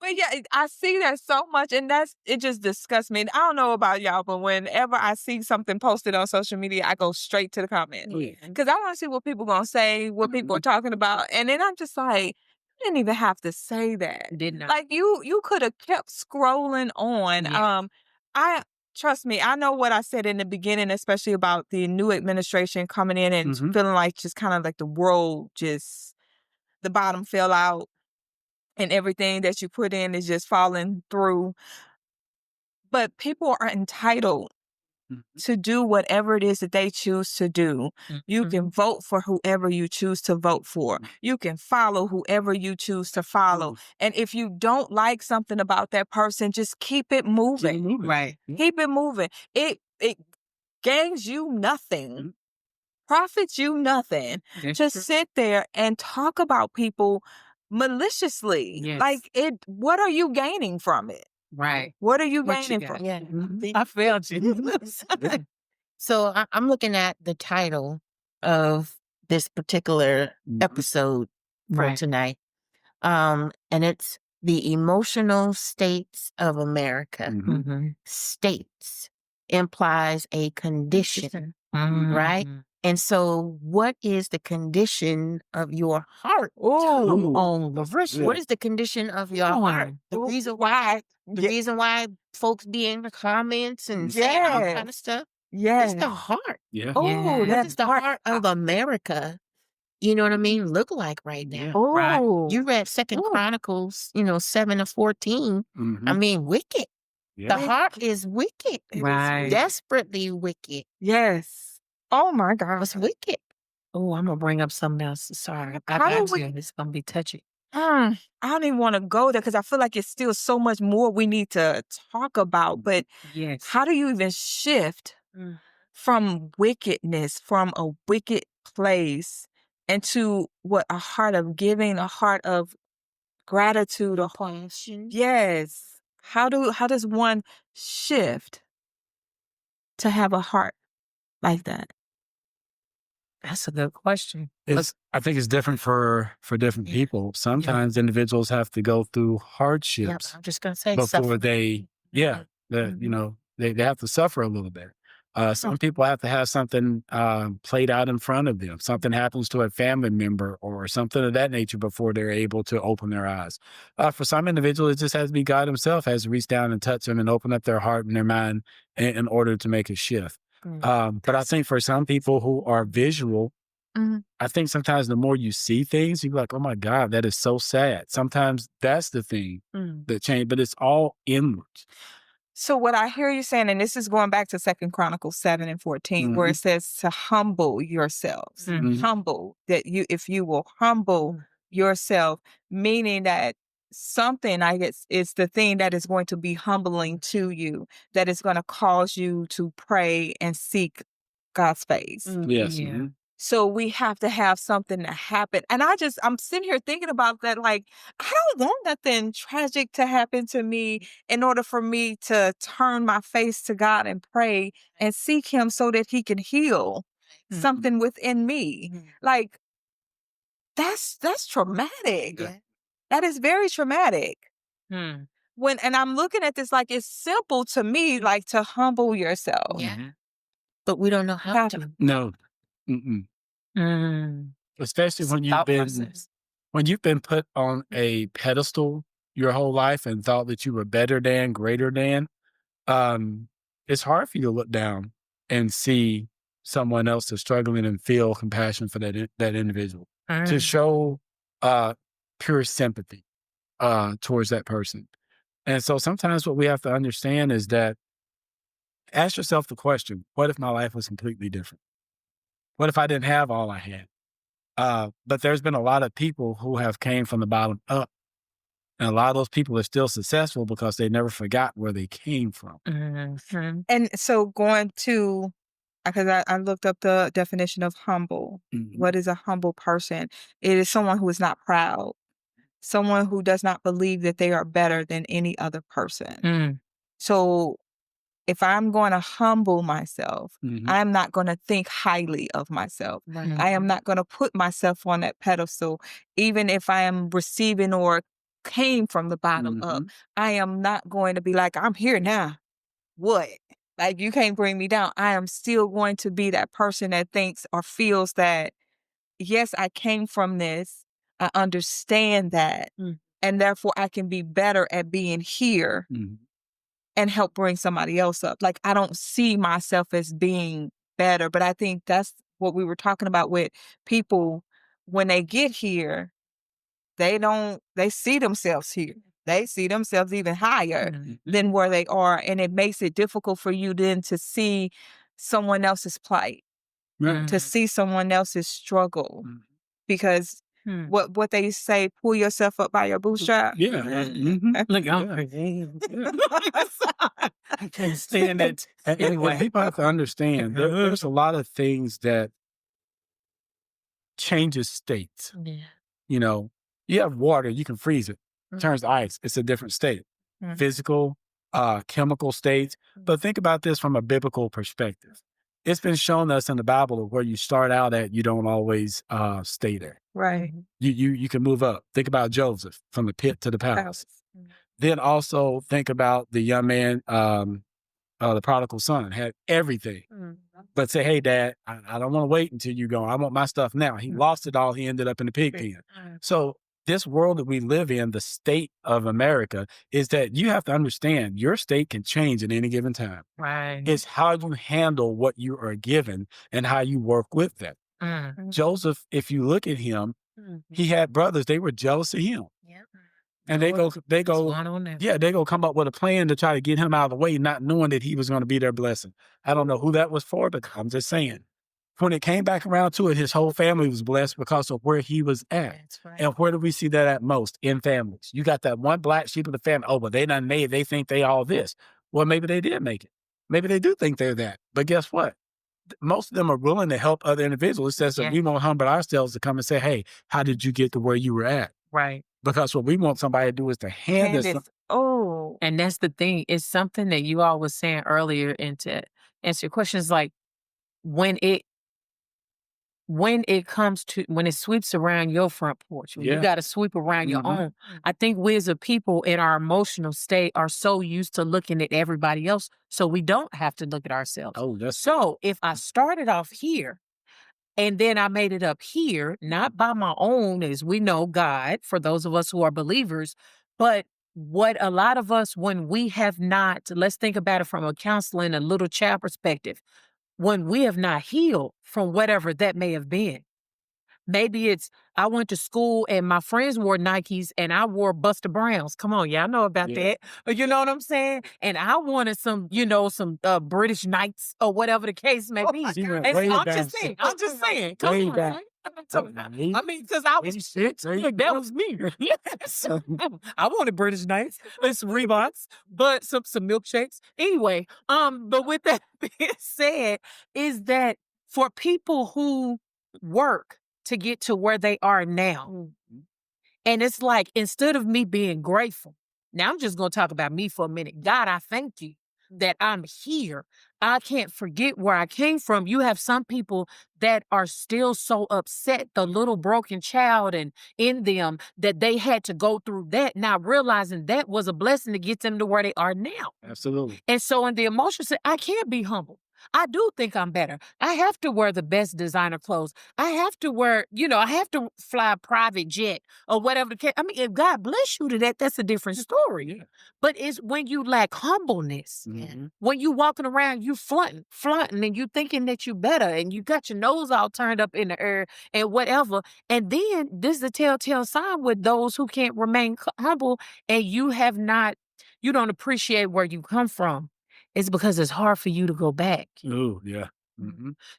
But yeah, I see that so much, and it just disgusts me. And I don't know about y'all, but whenever I see something posted on social media, I go straight to the comments because I want to see what people gonna say, what people are talking about, and then I'm just like, didn't even have to say that. Did not. Like you could have kept scrolling on. Yes. I trust me, I know what I said in the beginning, especially about the new administration coming in and feeling like just kind of like the world just the bottom fell out and everything that you put in is just falling through. But people are entitled to do whatever it is that they choose to do. You can vote for whoever you choose to vote for. You can follow whoever you choose to follow. And if you don't like something about that person, just keep it moving. Right. Keep it moving. It gains you nothing, profits you nothing to sit there and talk about people maliciously. Yes. Like what are you gaining from it? Right. What are you What you gaining got? from? Yeah. I felt you. So I'm looking at the title of this particular episode for Right. tonight. And it's The Emotional States of America. States implies a condition, right? And so what is the condition of your heart? Oh, Larisha. What is the condition of your heart? The reason why folks be in the comments and saying all kind of stuff. It's the heart. Yeah. Oh, What that's does the heart of America, you know what I mean, look like right now? Right. You read Second Chronicles, 7-14. I mean, wicked. Yeah. The heart is wicked. Right. Desperately wicked. Yes. Oh my God. It's wicked. Oh, I'm gonna bring up something else. Sorry, I How got do we- you. It's gonna be touchy. I don't even want to go there because I feel like it's still so much more we need to talk about. But Yes. how do you even shift from wickedness, from a wicked place, into what a heart of giving, a heart of gratitude, a Passion. yes. How does one shift to have a heart like that? That's a good question. I think it's different for different people. Sometimes individuals have to go through hardships I'm just gonna say before they have to suffer a little bit. Some people have to have something played out in front of them. Something happens to a family member or something of that nature before they're able to open their eyes. For some individuals, it just has to be God himself has to reach down and touch them and open up their heart and their mind in order to make a shift. But I think for some people who are visual, I think sometimes the more you see things, you're like, oh my God, that is so sad. Sometimes that's the thing that changed, but it's all inwards. So what I hear you saying, and this is going back to 2 Chronicles 7-14, where it says to humble yourselves. Humble, that if you will humble yourself, meaning that something, I guess, is the thing that is going to be humbling to you, that is going to cause you to pray and seek God's face. Yes. Yeah. So we have to have something to happen. And I'm sitting here thinking about that. Like, I don't want nothing tragic to happen to me in order for me to turn my face to God and pray and seek him so that he can heal something within me. Like, that's traumatic. Yeah. That is very traumatic. And I'm looking at this like it's simple to me, like to humble yourself. Yeah. But we don't know how to. No. Especially when you've been put on a pedestal your whole life and thought that you were better than, greater than, it's hard for you to look down and see someone else that's struggling and feel compassion for that individual. To show pure sympathy towards that person. And so sometimes what we have to understand is that ask yourself the question, what if my life was completely different? What if I didn't have all I had? But there's been a lot of people who have came from the bottom up. And a lot of those people are still successful because they never forgot where they came from. And so going to, because I looked up the definition of humble. What is a humble person? It is someone who is not proud. Someone who does not believe that they are better than any other person. So if I'm going to humble myself, I'm not going to think highly of myself. I am not going to put myself on that pedestal, even if I am receiving or came from the bottom up. I am not going to be like, I'm here now. What? Like, you can't bring me down. I am still going to be that person that thinks or feels that, yes, I came from this. I understand that. And therefore I can be better at being here and help bring somebody else up. Like, I don't see myself as being better, but I think that's what we were talking about with people when they get here. They see themselves here. They see themselves even higher than where they are. And it makes it difficult for you then to see someone else's plight, to see someone else's struggle. Because what they say, pull yourself up by your bootstrap. Yeah. Look, I can't stand it. Anyway, people have to understand there's a lot of things that changes states. Yeah. You know, you have water, you can freeze it, turns to ice. It's a different state. Physical, chemical states. But think about this from a biblical perspective. It's been shown us in the Bible where you start out at, you don't always stay there. Right. You can move up. Think about Joseph from the pit to the palace. Then also think about the young man, the prodigal son, had everything. But say, hey, Dad, I don't want to wait until you go. I want my stuff now. He lost it all. He ended up in the pig pen. So this world that we live in, the state of America, is that you have to understand your state can change at any given time. Right. It's how you handle what you are given and how you work with that. Joseph, if you look at him, he had brothers. They were jealous of him. Yep. And they go come up with a plan to try to get him out of the way, not knowing that he was going to be their blessing. I don't know who that was for, but I'm just saying. When it came back around to it, his whole family was blessed because of where he was at. That's right. And where do we see that at most? In families. You got that one black sheep of the family. Oh, but they done made, they think they all this. Well, maybe they did make it. Maybe they do think they're that. But guess what? Most of them are willing to help other individuals. It says that we won't humble ourselves to come and say, hey, how did you get to where you were at? Right. Because what we want somebody to do is to hand us. And that's the thing. It's something that you all was saying earlier, and to answer your questions, like when it sweeps around your front porch, when you got to sweep around your own. I think we as a people in our emotional state are so used to looking at everybody else, so we don't have to look at ourselves. So if I started off here, and then I made it up here, not by my own, as we know, God, for those of us who are believers, but what a lot of us, when we have not, let's think about it from a counseling, a little child perspective, when we have not healed from whatever that may have been. Maybe it's, I went to school and my friends wore Nikes and I wore Buster Browns. Come on, y'all know about that. You know what I'm saying? And I wanted some, some British Knights or whatever the case may be. I'm just saying. Come on, right? I mean, because I was that was me. I wanted British Knights, some Reeboks, but some milkshakes. Anyway, but with that being said, is that for people who work to get to where they are now. And it's like, instead of me being grateful, now I'm just going to talk about me for a minute. God, I thank you that I'm here. I can't forget where I came from. You have some people that are still so upset, the little broken child and in them, that they had to go through that, not realizing that was a blessing to get them to where they are now. Absolutely. And so in the emotional side, I can't be humble. I do think I'm better. I have to wear the best designer clothes. I have to wear, I have to fly a private jet or whatever the case. I mean, if God bless you to that, that's a different story. Yeah. But it's when you lack humbleness, when you walking around, you flaunting, and you thinking that you better, and you got your nose all turned up in the air and whatever. And then this is a telltale sign with those who can't remain humble, and you don't appreciate where you come from. It's because it's hard for you to go back. Oh, yeah.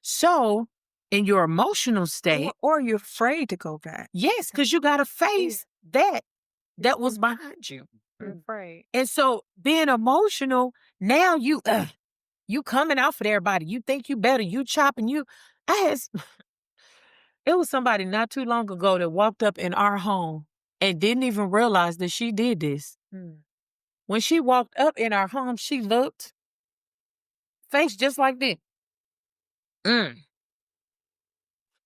So in your emotional state. Or you're afraid to go back. Yes, because you got to face that was behind you. You're afraid. And so being emotional, now you coming out for everybody. You think you better. You chopping. It was somebody not too long ago that walked up in our home and didn't even realize that she did this. When she walked up in our home, she looked, face just like this.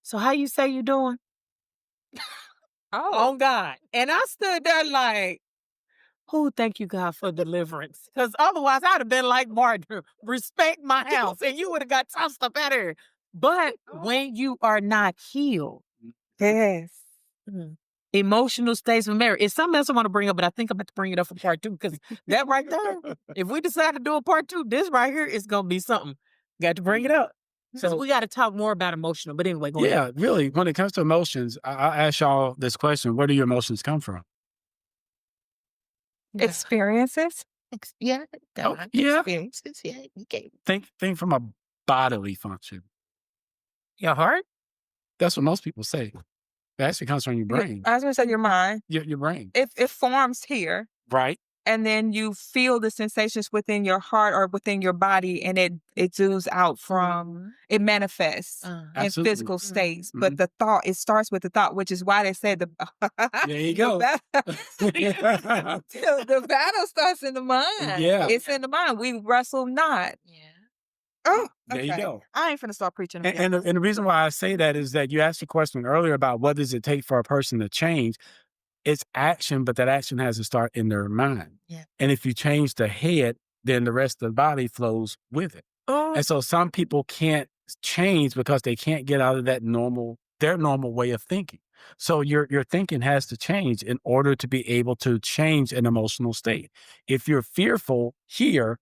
So how you say you doing? Oh, God. And I stood there like, thank you, God, for deliverance. Because otherwise I'd have been like, Martin, respect my house. And you would have got tossed up out of here. But when you are not healed, yes, emotional states of America. It's something else I want to bring up, but I think I'm about to bring it up for part 2 because that right there, if we decide to do a part 2, this right here is going to be something. Got to bring it up. So we got to talk more about emotional. But anyway, go ahead. Yeah, really, when it comes to emotions, I ask y'all this question: where do your emotions come from? Experiences. Yeah. Oh, yeah. Experiences. Yeah. Okay. Think from a bodily function. Your heart? That's what most people say. It actually comes from your brain. I was going to say your mind. Your brain. It forms here. Right. And then you feel the sensations within your heart or within your body, and it oozes out from, it manifests in Absolutely. physical states. But the thought, it starts with the thought, which is why they said There you go. the battle starts in the mind. Yeah. It's in the mind. We wrestle not. Yeah. Oh, There you okay. go. I ain't finna start preaching again. And the reason why I say that is that you asked the question earlier about what does it take for a person to change. It's action, but that action has to start in their mind. Yeah. And if you change the head, then the rest of the body flows with it. And so some people can't change because they can't get out of their normal way of thinking. So your thinking has to change in order to be able to change an emotional state. If you're fearful here,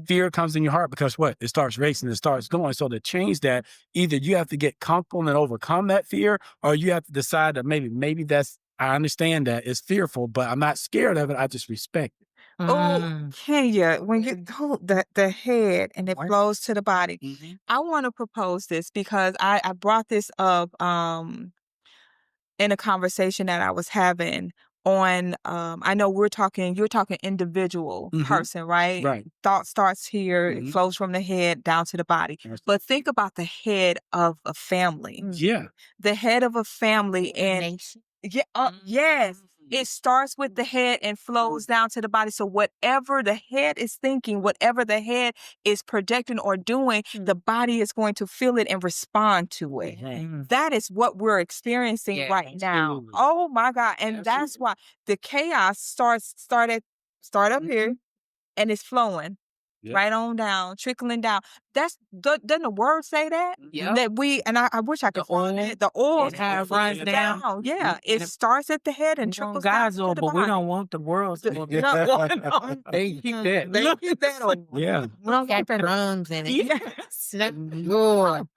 fear comes in your heart because what? It starts racing, it starts going. So to change that, either you have to get comfortable and overcome that fear, or you have to decide that maybe that's, I understand that it's fearful, but I'm not scared of it. I just respect it. Oh, Kenya, when you hold the head and it flows to the body, I want to propose this because I brought this up in a conversation that I was having on I know you're talking individual person, right? Right. Thought starts here, it flows from the head down to the body. But think about the head of a family. Yeah. The head of a family and Nation. yes. It starts with the head and flows down to the body. So whatever the head is thinking, whatever the head is projecting or doing, the body is going to feel it and respond to it. That is what we're experiencing right now. Oh my God. And that's why the chaos start up here and it's flowing. Right on down, trickling down. Doesn't the word say that? That we, and I wish I could find it. The oil runs down. Yeah, it starts at the head and trickles down God's to oil, the but we body. don't want the world's oil. They keep that. They keep that on. Yeah. We don't got crumbs in it. Yes. Good.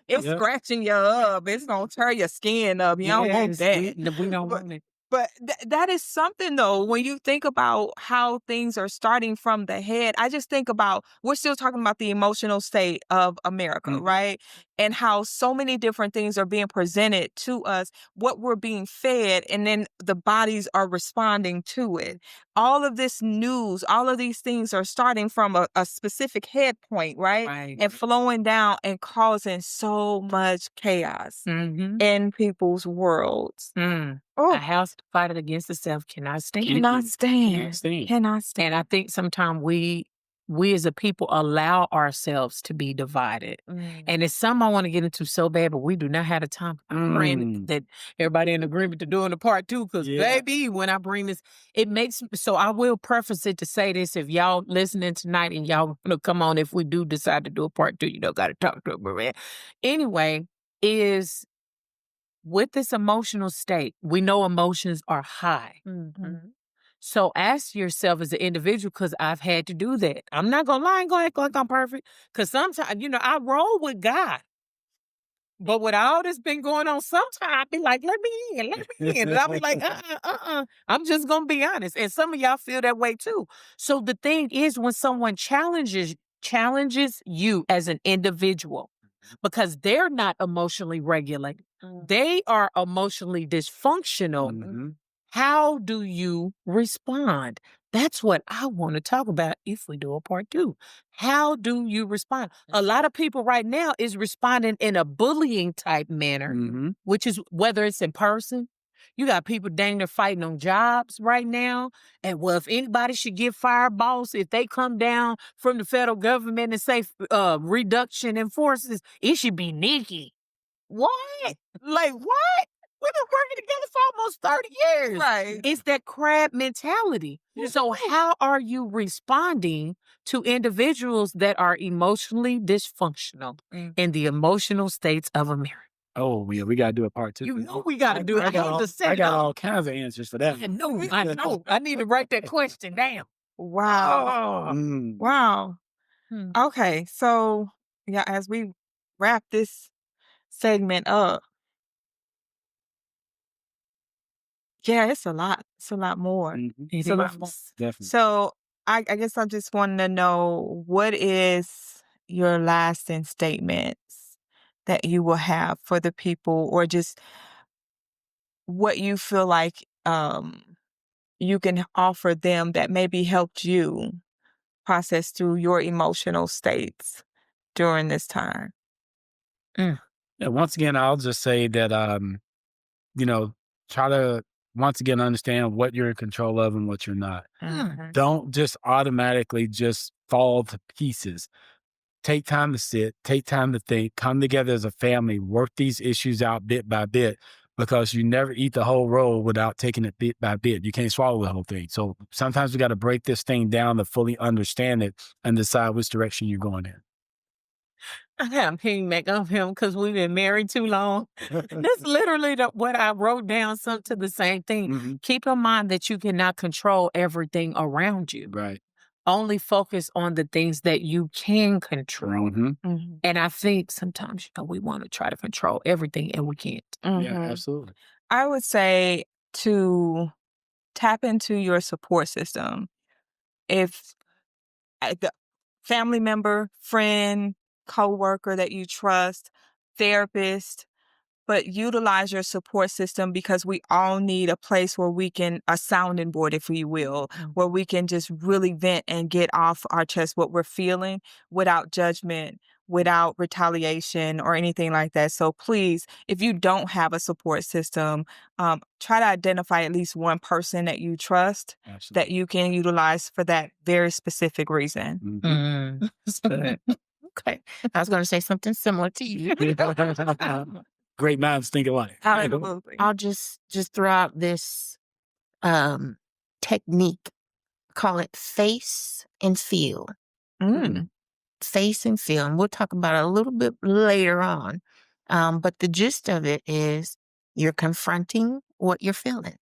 It's scratching you up. It's gonna tear your skin up. You don't want that. We don't want it. But that is something, though, when you think about how things are starting from the head. I just think about, we're still talking about the emotional state of America, right? And how so many different things are being presented to us, what we're being fed, and then the bodies are responding to it. All of this news, all of these things are starting from a specific head point, right? And flowing down and causing so much chaos in people's worlds. A house divided against itself cannot stand. Cannot stand. Cannot stand. And I think sometimes we as a people allow ourselves to be divided. And it's something I want to get into so bad, but we do not have the time. I'm praying that everybody in agreement to doing the part 2, because baby, when I bring this, it makes, so I will preface it to say this: if y'all listening tonight and y'all want to come on, if we do decide to do a part 2, got to talk to me. Anyway, is with this emotional state, we know emotions are high. So ask yourself as an individual, because I've had to do that. I'm not going to lie, I ain't going to act like I'm perfect, because sometimes, I roll with God. But with all this been going on, sometimes I be like, let me in. And I'll be like, I'm just going to be honest. And some of y'all feel that way too. So the thing is, when someone challenges you as an individual, because they're not emotionally regulated, they are emotionally dysfunctional. How do you respond? That's what I want to talk about if we do a part 2. How do you respond? A lot of people right now is responding in a bullying type manner, which is whether it's in person. You got people dang near fighting on jobs right now. And well, if anybody should get fired, boss, if they come down from the federal government and say reduction in forces, it should be Nikki. What? Like what? We've been working together for almost 30 years. Right. It's that crab mentality. So how are you responding to individuals that are emotionally dysfunctional in the emotional states of America? Oh, yeah, we got to do a part 2. You know we got to do it. I got all kinds of answers for that. I know. I need to write that question down. Wow. Oh. Wow. Hmm. Okay. So, yeah, as we wrap this segment up, yeah, it's a lot. It's a lot more. Mhm. It's a lot more. Definitely. So, I guess I just wanted to know, what is your lasting statements that you will have for the people, or just what you feel like you can offer them that maybe helped you process through your emotional states during this time? Mm. Yeah, once again, I'll just say that, you know, try to once again understand what you're in control of and what you're not. Mhm. Don't just automatically just fall to pieces. Take time to sit, take time to think, come together as a family, work these issues out bit by bit, because you never eat the whole roll without taking it bit by bit. You can't swallow the whole thing. So sometimes we got to break this thing down to fully understand it and decide which direction you're going in. I got a piggyback of him because we've been married too long. That's literally what I wrote down, something to the same thing. Mhm. Keep in mind that you cannot control everything around you. Right. Only focus on the things that you can control. Mhm. Mhm. And I think sometimes, we want to try to control everything and we can't. Yeah, Mhm. absolutely. I would say to tap into your support system. If the family member, friend, coworker that you trust, therapist, but utilize your support system, because we all need a place where we can, a sounding board, if you will, where we can just really vent and get off our chest what we're feeling without judgment, without retaliation or anything like that. So please, if you don't have a support system, try to identify at least one person that you trust Absolutely. that you can utilize for that very specific reason. Mhm. That's good. Okay. I was going to say something similar to you. Great minds think alike. Absolutely. I'll just throw out this technique. Call it face and feel. Mm. Face and feel. And we'll talk about it a little bit later on. But the gist of it is you're confronting what you're feeling,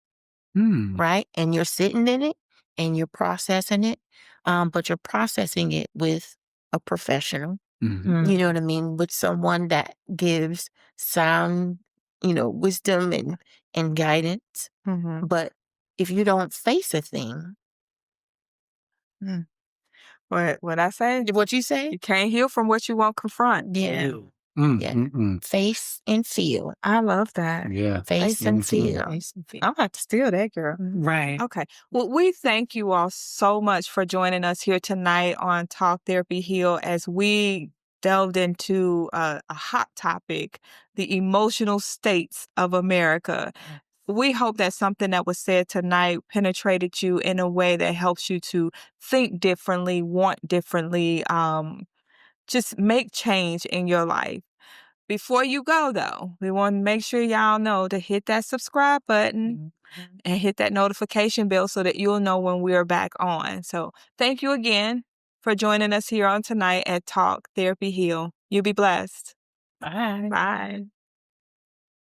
Hmm. right? And you're sitting in it and you're processing it. But you're processing it with a professional. Mhm. You know what I mean? With someone that gives sound, wisdom and guidance. Mhm. But if you don't face a thing, What I say? what you say? You can't heal from what you won't confront. Yeah. Mm, Yeah. mm-mm. Face and feel. I love that. Yeah. Face and feel. Face and feel. I'm about to steal that, girl. Right. Okay. Well, we thank you all so much for joining us here tonight on Talk Therapy Heal, as we delved into a hot topic, the emotional states of America. We hope that something that was said tonight penetrated you in a way that helps you to think differently, want differently, just make change in your life. Before you go, though, we want to make sure y'all know to hit that subscribe button and hit that notification bell so that you'll know when we're back on. So thank you again for joining us here on tonight at Talk Therapy Heal. You be blessed. Bye. Bye.